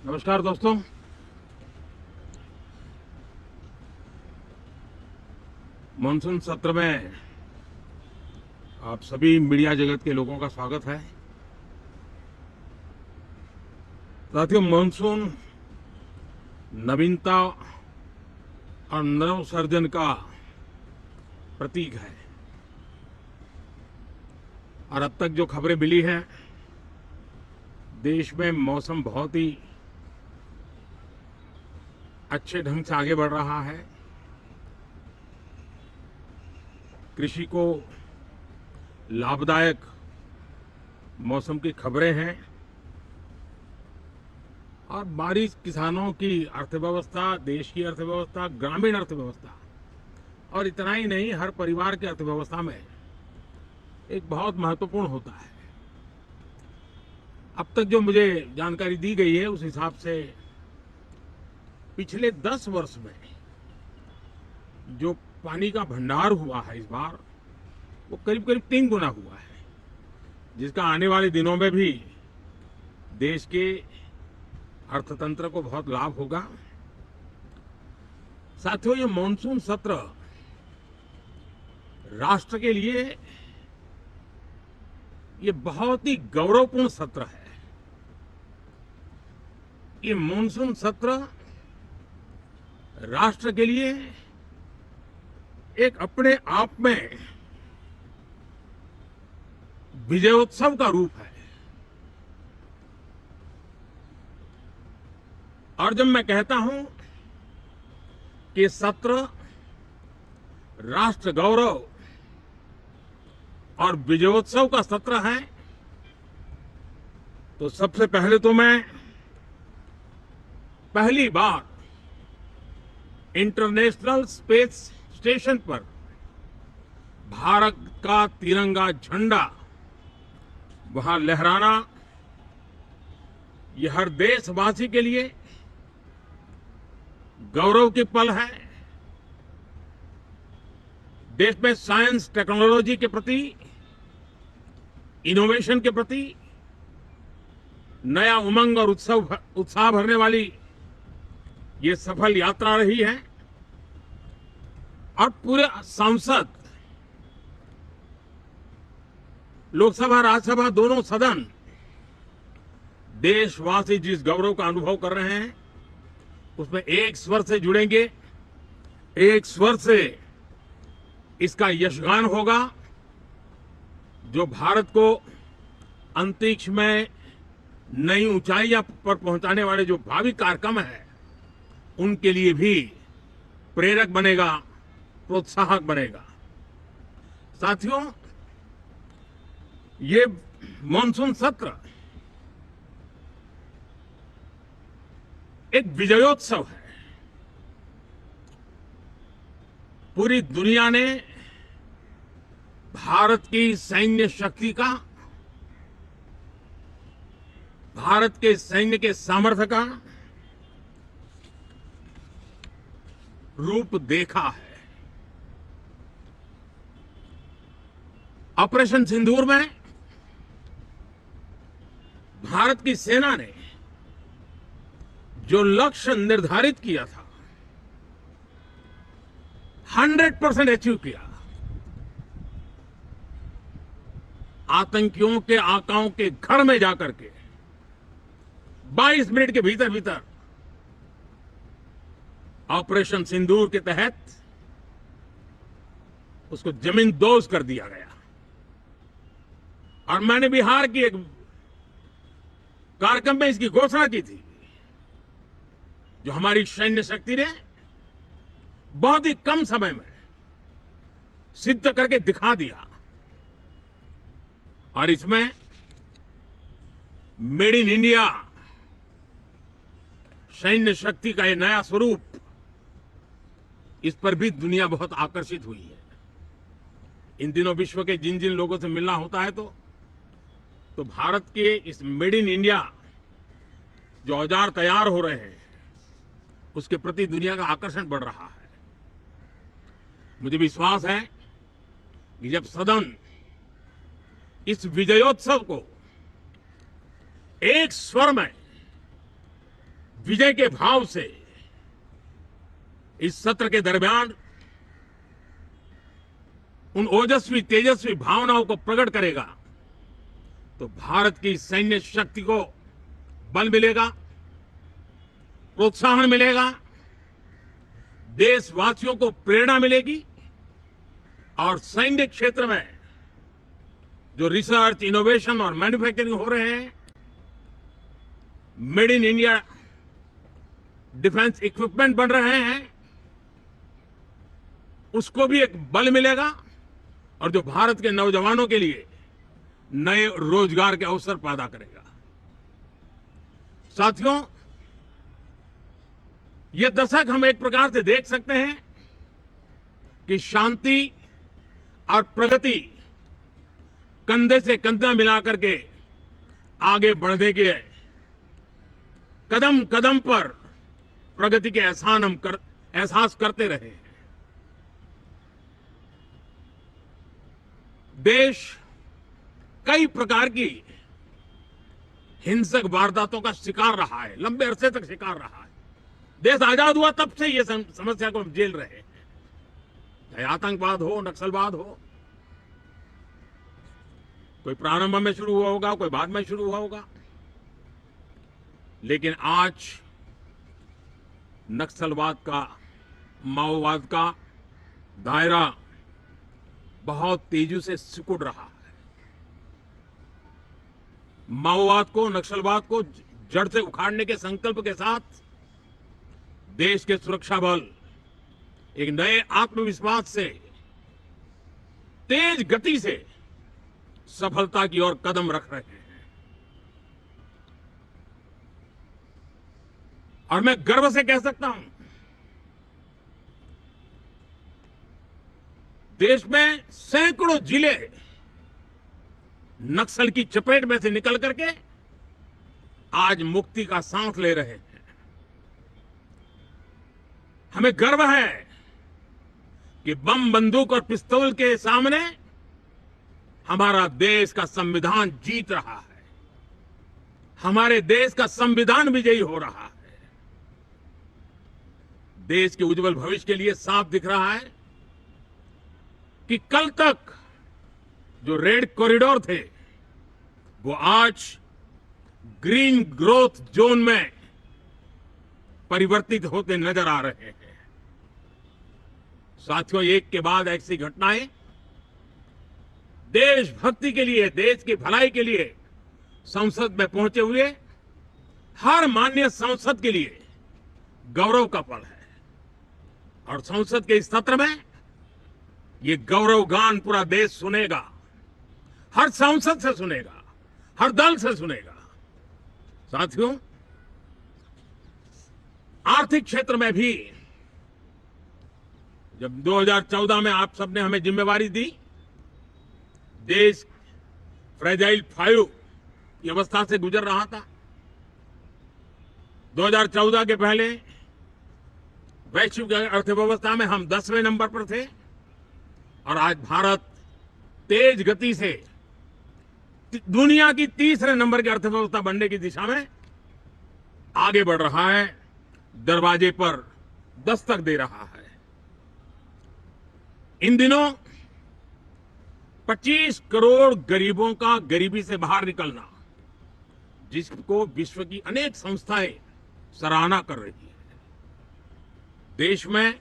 नमस्कार दोस्तों। मानसून सत्र में आप सभी मीडिया जगत के लोगों का स्वागत है। साथियों, मानसून नवीनता और नव सर्जन का प्रतीक है और अब तक जो खबरें मिली हैं, देश में मौसम बहुत ही अच्छे ढंग से आगे बढ़ रहा है। कृषि को लाभदायक मौसम की खबरें हैं और बारिश किसानों की अर्थव्यवस्था, देश की अर्थव्यवस्था, ग्रामीण अर्थव्यवस्था और इतना ही नहीं, हर परिवार की अर्थव्यवस्था में एक बहुत महत्वपूर्ण होता है। अब तक जो मुझे जानकारी दी गई है उस हिसाब से पिछले 10 वर्ष में जो पानी का भंडार हुआ है इस बार, वो करीब करीब 3 गुना हुआ है, जिसका आने वाले दिनों में भी देश के अर्थतंत्र को बहुत लाभ होगा। साथियों, ये मॉनसून सत्र राष्ट्र के लिए ये बहुत ही गौरवपूर्ण सत्र है। ये मॉनसून सत्र राष्ट्र के लिए एक अपने आप में विजयोत्सव का रूप है। और जब मैं कहता हूं कि सत्र राष्ट्र गौरव और विजयोत्सव का सत्र है, तो सबसे पहले तो मैं पहली बार इंटरनेशनल स्पेस स्टेशन पर भारत का तिरंगा झंडा वहां लहराना, यह हर देशवासी के लिए गौरव की पल है। देश में साइंस टेक्नोलॉजी के प्रति, इनोवेशन के प्रति नया उमंग और उत्साह भरने वाली ये सफल यात्रा रही है और पूरे संसद, लोकसभा राज्यसभा दोनों सदन देशवासी जिस गौरव का अनुभव कर रहे हैं उसमें एक स्वर से जुड़ेंगे, एक स्वर से इसका यशगान होगा। जो भारत को अंतरिक्ष में नई ऊंचाइयां पर पहुंचाने वाले जो भावी कार्यक्रम है उनके लिए भी प्रेरक बनेगा, प्रोत्साहक बनेगा। साथियों, ये मॉनसून सत्र एक विजयोत्सव है। पूरी दुनिया ने भारत की सैन्य शक्ति का, भारत के सैन्य के सामर्थ्य का रूप देखा है। ऑपरेशन सिंदूर में भारत की सेना ने जो लक्ष्य निर्धारित किया था 100% अचीव किया। आतंकियों के आकाओं के घर में जाकर के 22 मिनट के भीतर भीतर ऑपरेशन सिंदूर के तहत उसको जमींदोज कर दिया गया। और मैंने बिहार की एक कार्यक्रम में इसकी घोषणा की थी, जो हमारी सैन्य शक्ति ने बहुत ही कम समय में सिद्ध करके दिखा दिया। और इसमें मेड इन इंडिया सैन्य शक्ति का यह नया स्वरूप, इस पर भी दुनिया बहुत आकर्षित हुई है। इन दिनों विश्व के जिन जिन लोगों से मिलना होता है तो भारत के इस मेड इन इंडिया जो औजार तैयार हो रहे हैं उसके प्रति दुनिया का आकर्षण बढ़ रहा है। मुझे विश्वास है कि जब सदन इस विजयोत्सव को एक स्वर में विजय के भाव से इस सत्र के दरमियान उन ओजस्वी तेजस्वी भावनाओं को प्रकट करेगा तो भारत की सैन्य शक्ति को बल मिलेगा, प्रोत्साहन मिलेगा, देशवासियों को प्रेरणा मिलेगी और सैन्य क्षेत्र में जो रिसर्च, इनोवेशन और मैन्युफैक्चरिंग हो रहे हैं, made in India defence equipment बन रहे हैं, उसको भी एक बल मिलेगा और जो भारत के नौजवानों के लिए नए रोजगार के अवसर पैदा करेगा। साथियों, ये दशक हम एक प्रकार से देख सकते हैं कि शांति और प्रगति कंधे से कंधा मिलाकर के आगे बढ़ने के कदम कदम पर प्रगति के एहसास करते रहे हैं। देश कई प्रकार की हिंसक वारदातों का शिकार रहा है, लंबे अरसे तक शिकार रहा है। देश आजाद हुआ तब से ये समस्या को झेल रहे हैं, चाहे आतंकवाद हो, नक्सलवाद हो। कोई प्रारंभ में शुरू हुआ होगा, कोई बाद में शुरू हुआ होगा, लेकिन आज नक्सलवाद का, माओवाद का दायरा बहुत तेजी से सिकुड़ रहा है। माओवाद को, नक्सलवाद को जड़ से उखाड़ने के संकल्प के साथ देश के सुरक्षा बल एक नए आत्मविश्वास से, तेज गति से सफलता की ओर कदम रख रहे हैं। और मैं गर्व से कह सकता हूं, देश में सैकड़ों जिले नक्सल की चपेट में से निकल करके आज मुक्ति का सांस ले रहे हैं। हमें गर्व है कि बम, बंदूक और पिस्तौल के सामने हमारा देश का संविधान जीत रहा है, हमारे देश का संविधान विजयी हो रहा है। देश के उज्जवल भविष्य के लिए साफ दिख रहा है कि कल तक जो रेड कॉरिडोर थे वो आज ग्रीन ग्रोथ जोन में परिवर्तित होते नजर आ रहे हैं। साथियों, एक के बाद ऐसी घटनाएं देशभक्ति के लिए, देश की भलाई के लिए संसद में पहुंचे हुए हर माननीय सांसद के लिए गौरव का पल है। और संसद के इस सत्र में ये गौरव गान पूरा देश सुनेगा, हर सांसद से सुनेगा, हर दल से सुनेगा। साथियों, आर्थिक क्षेत्र में भी जब 2014 में आप सबने हमें जिम्मेवारी दी, देश फ्रेजाइल 5 की अवस्था से गुजर रहा था। 2014 के पहले वैश्विक अर्थव्यवस्था में हम 10वें नंबर पर थे और आज भारत तेज गति से दुनिया की तीसरे नंबर की अर्थव्यवस्था बनने की दिशा में आगे बढ़ रहा है, दरवाजे पर दस्तक दे रहा है। इन दिनों 25 करोड़ गरीबों का गरीबी से बाहर निकलना, जिसको विश्व की अनेक संस्थाएं सराहना कर रही है। देश में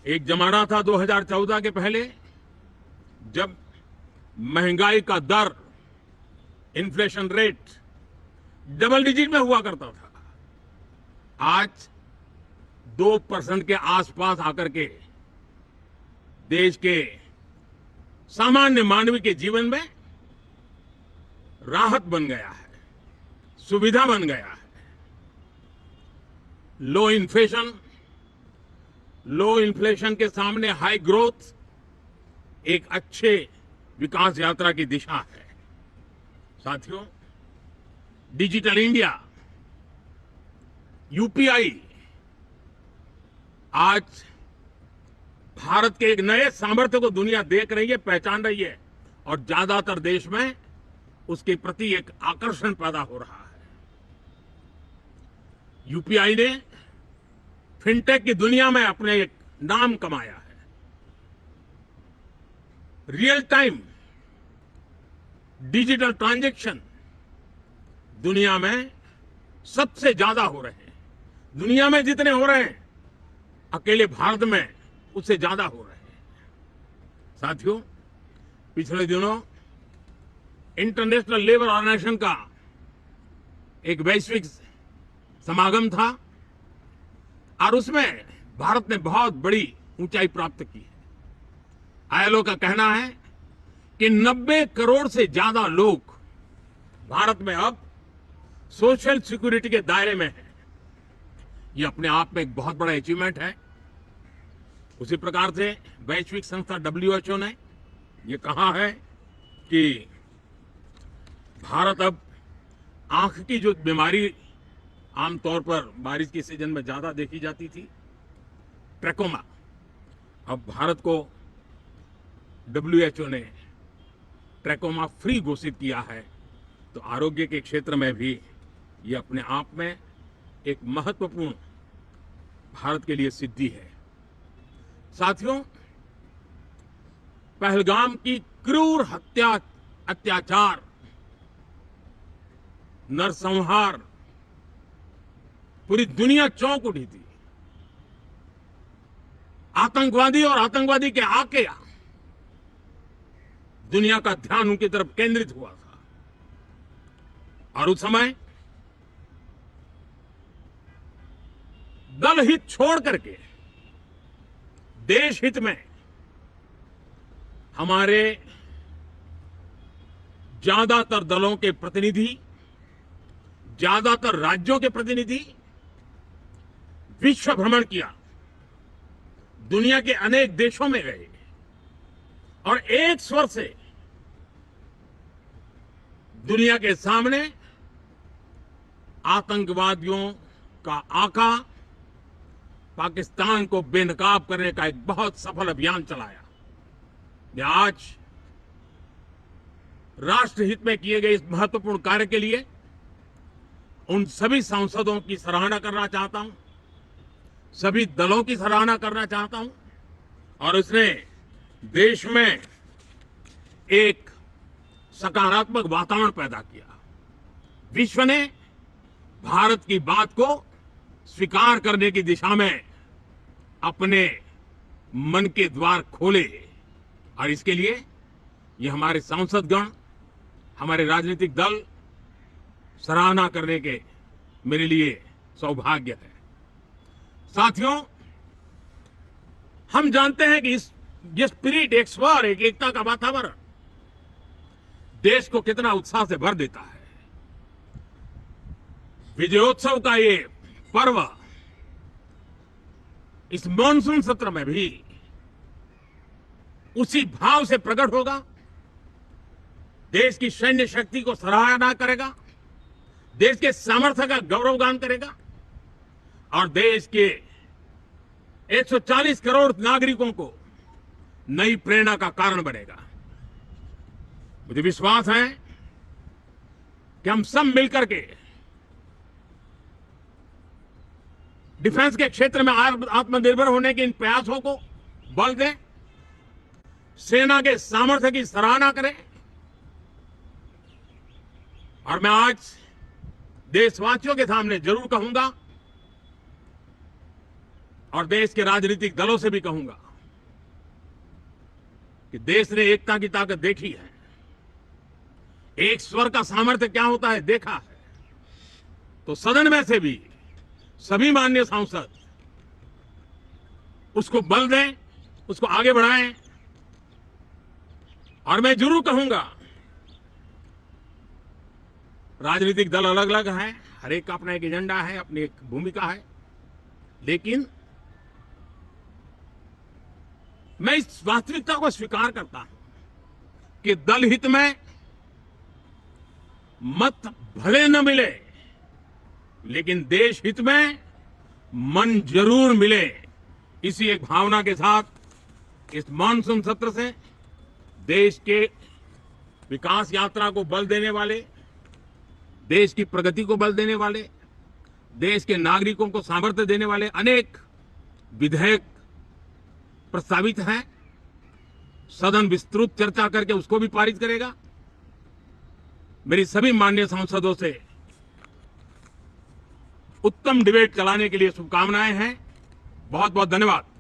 एक जमाना था 2014 के पहले जब महंगाई का दर, इन्फ्लेशन रेट डबल डिजिट में हुआ करता था। आज 2% के आसपास आकर के देश के सामान्य मानवी के जीवन में राहत बन गया है, सुविधा बन गया है। लो इन्फ्लेशन के सामने हाई ग्रोथ एक अच्छे विकास यात्रा की दिशा है। साथियों, डिजिटल इंडिया, यूपीआई आज भारत के एक नए सामर्थ्य को दुनिया देख रही है, पहचान रही है और ज्यादातर देश में उसके प्रति एक आकर्षण पैदा हो रहा है। यूपीआई ने फिनटेक की दुनिया में अपने एक नाम कमाया है। रियल टाइम डिजिटल ट्रांजैक्शन दुनिया में सबसे ज्यादा हो रहे हैं। दुनिया में जितने हो रहे हैं, अकेले भारत में उससे ज्यादा हो रहे हैं। साथियों, पिछले दिनों इंटरनेशनल लेबर ऑर्गेनाइजेशन का एक वैश्विक समागम था और उसमें भारत ने बहुत बड़ी ऊंचाई प्राप्त की है। आईएलओ का कहना है कि 90 करोड़ से ज्यादा लोग भारत में अब सोशल सिक्योरिटी के दायरे में हैं। ये अपने आप में एक बहुत बड़ा अचीवमेंट है। उसी प्रकार से वैश्विक संस्था WHO ने ये कहा है कि भारत अब आंख की जो बीमारी आमतौर पर बारिश के सीजन में ज्यादा देखी जाती थी, ट्रैकोमा, अब भारत को WHO ने ट्रैकोमा फ्री घोषित किया है। तो आरोग्य के क्षेत्र में भी ये अपने आप में एक महत्वपूर्ण भारत के लिए सिद्धि है। साथियों, पहलगाम की क्रूर हत्या, अत्याचार, नरसंहार, पूरी दुनिया चौंक उठी थी। आतंकवादी और आतंकवादी के आके दुनिया का ध्यान उनकी तरफ केंद्रित हुआ था और उस समय दल हित छोड़ करके देश हित में हमारे ज्यादातर दलों के प्रतिनिधि, ज्यादातर राज्यों के प्रतिनिधि विश्व भ्रमण किया, दुनिया के अनेक देशों में गए और एक स्वर से दुनिया के सामने आतंकवादियों का आका पाकिस्तान को बेनकाब करने का एक बहुत सफल अभियान चलाया। मैं आज राष्ट्रहित में किए गए इस महत्वपूर्ण कार्य के लिए उन सभी सांसदों की सराहना करना चाहता हूं, सभी दलों की सराहना करना चाहता हूं और उसने देश में एक सकारात्मक वातावरण पैदा किया। विश्व ने भारत की बात को स्वीकार करने की दिशा में अपने मन के द्वार खोले और इसके लिए ये हमारे सांसदगण, हमारे राजनीतिक दल सराहना करने के मेरे लिए सौभाग्य है। साथियों, हम जानते हैं कि ये स्पिरिट, एक स्वर, एक एकता का वातावरण देश को कितना उत्साह से भर देता है। विजयोत्सव का ये पर्व इस मॉनसून सत्र में भी उसी भाव से प्रकट होगा। देश की सैन्य शक्ति को सराहना करेगा, देश के सामर्थ्य का गौरवगान करेगा और देश के 140 करोड़ नागरिकों को नई प्रेरणा का कारण बनेगा। मुझे विश्वास है कि हम सब मिलकर के डिफेंस के क्षेत्र में आत्मनिर्भर होने के इन प्रयासों को बल दें, सेना के सामर्थ्य की सराहना करें और मैं आज देशवासियों के सामने जरूर कहूंगा और देश के राजनीतिक दलों से भी कहूंगा कि देश ने एकता की ताकत देखी है, एक स्वर का सामर्थ्य क्या होता है देखा है। तो सदन में से भी सभी माननीय सांसद उसको बल दें, उसको आगे बढ़ाएं और मैं जरूर कहूंगा, राजनीतिक दल अलग अलग हैं, हर एक का अपना एक एजेंडा है, अपनी एक भूमिका है, लेकिन मैं इस वास्तविकता को स्वीकार करता हूं कि दल हित में मत भले न मिले, लेकिन देश हित में मन जरूर मिले। इसी एक भावना के साथ इस मानसून सत्र से देश के विकास यात्रा को बल देने वाले, देश की प्रगति को बल देने वाले देश के नागरिकों को सामर्थ्य देने वाले अनेक विधेयक प्रस्तावित हैं। सदन विस्तृत चर्चा करके उसको भी पारित करेगा। मेरी सभी माननीय सांसदों से उत्तम डिबेट चलाने के लिए शुभकामनाएं हैं। बहुत बहुत धन्यवाद।